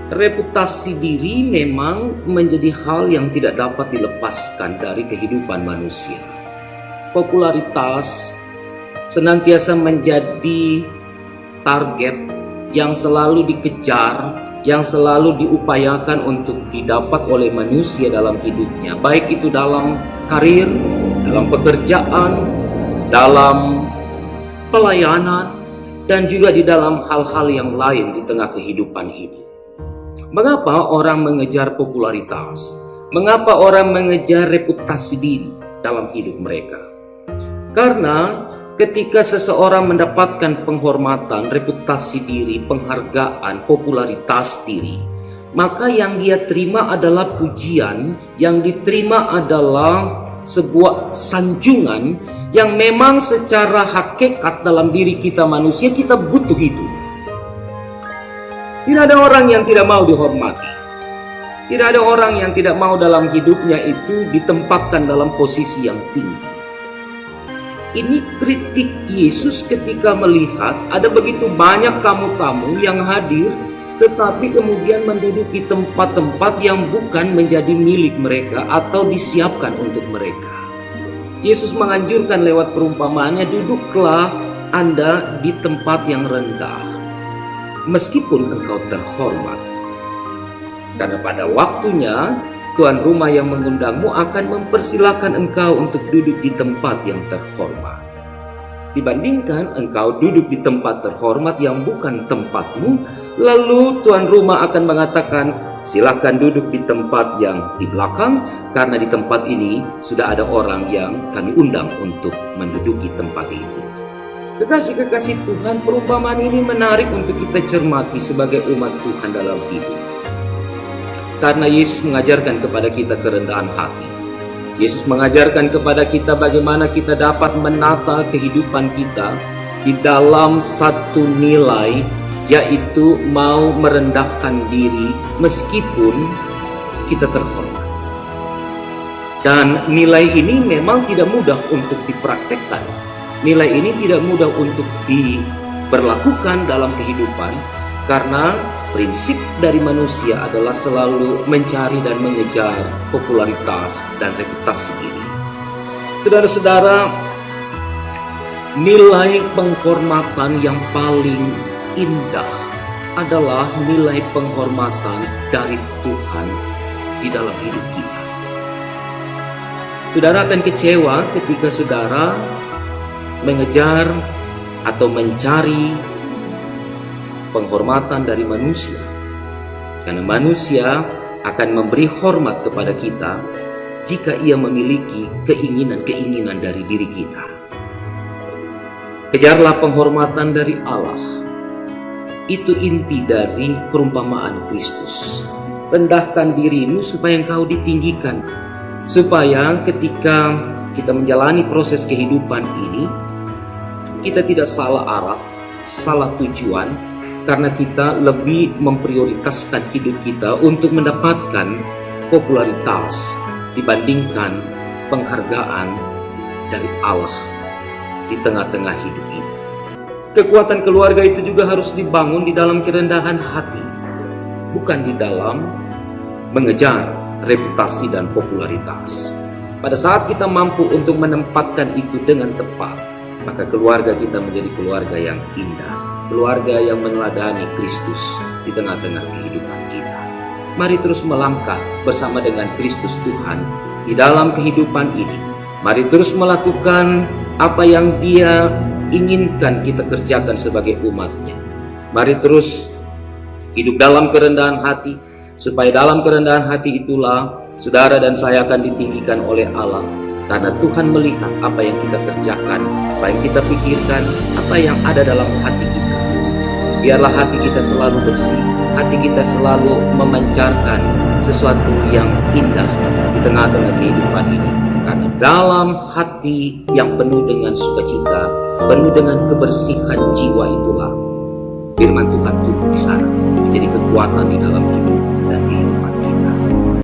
reputasi diri memang menjadi hal yang tidak dapat dilepaskan dari kehidupan manusia. Popularitas senantiasa menjadi target yang selalu dikejar, yang selalu diupayakan untuk didapat oleh manusia dalam hidupnya, baik itu dalam karir, dalam pekerjaan, dalam pelayanan, dan juga di dalam hal-hal yang lain di tengah kehidupan ini. Mengapa orang mengejar popularitas? Mengapa orang mengejar reputasi diri dalam hidup mereka? Karena ketika seseorang mendapatkan penghormatan, reputasi diri, penghargaan, popularitas diri, maka yang dia terima adalah pujian, yang diterima adalah sebuah sanjungan yang memang secara hakikat dalam diri kita manusia kita butuh itu. Tidak ada orang yang tidak mau dihormati. Tidak ada orang yang tidak mau dalam hidupnya itu ditempatkan dalam posisi yang tinggi. Ini kritik Yesus ketika melihat ada begitu banyak tamu-tamu yang hadir, tetapi kemudian menduduki tempat-tempat yang bukan menjadi milik mereka atau disiapkan untuk mereka. Yesus menganjurkan lewat perumpamaannya, duduklah Anda di tempat yang rendah, meskipun engkau terhormat. Karena pada waktunya tuan rumah yang mengundangmu akan mempersilahkan engkau untuk duduk di tempat yang terhormat, dibandingkan engkau duduk di tempat terhormat yang bukan tempatmu, lalu tuan rumah akan mengatakan, silakan duduk di tempat yang di belakang, karena di tempat ini sudah ada orang yang kami undang untuk menduduki tempat itu. Kekasih-kekasih Tuhan, perumpamaan ini menarik untuk kita cermati sebagai umat Tuhan dalam hidup. Karena Yesus mengajarkan kepada kita kerendahan hati. Yesus mengajarkan kepada kita bagaimana kita dapat menata kehidupan kita di dalam satu nilai, yaitu mau merendahkan diri meskipun kita terhormat. Dan nilai ini memang tidak mudah untuk dipraktekkan. Nilai ini tidak mudah untuk diberlakukan dalam kehidupan, karena prinsip dari manusia adalah selalu mencari dan mengejar popularitas dan reputasi diri. Saudara-saudara, nilai penghormatan yang paling indah adalah nilai penghormatan dari Tuhan di dalam hidup kita. Saudara akan kecewa ketika saudara mengejar atau mencari penghormatan dari manusia, karena manusia akan memberi hormat kepada kita jika ia memiliki keinginan-keinginan dari diri kita. Kejarlah penghormatan dari Allah. Itu inti dari perumpamaan Kristus. Rendahkan dirimu supaya engkau ditinggikan, supaya ketika kita menjalani proses kehidupan ini, kita tidak salah arah, salah tujuan, karena kita lebih memprioritaskan hidup kita untuk mendapatkan popularitas dibandingkan penghargaan dari Allah di tengah-tengah hidup ini. Kekuatan keluarga itu juga harus dibangun di dalam kerendahan hati, bukan di dalam mengejar reputasi dan popularitas. Pada saat kita mampu untuk menempatkan itu dengan tepat, maka keluarga kita menjadi keluarga yang indah, keluarga yang meneladani Kristus di tengah-tengah kehidupan kita. Mari terus melangkah bersama dengan Kristus Tuhan di dalam kehidupan ini. Mari terus melakukan apa yang Dia inginkan kita kerjakan sebagai umat-Nya. Mari terus hidup dalam kerendahan hati, supaya dalam kerendahan hati itulah saudara dan saya akan ditinggikan oleh Allah. Karena Tuhan melihat apa yang kita kerjakan, apa yang kita pikirkan, apa yang ada dalam hati kita. Biarlah hati kita selalu bersih, hati kita selalu memancarkan sesuatu yang indah di tengah-tengah kehidupan ini. Karena dalam hati yang penuh dengan sukacita, penuh dengan kebersihan jiwa itulah firman Tuhan tumbuh di sana, menjadi kekuatan di dalam hidup dan kehidupan.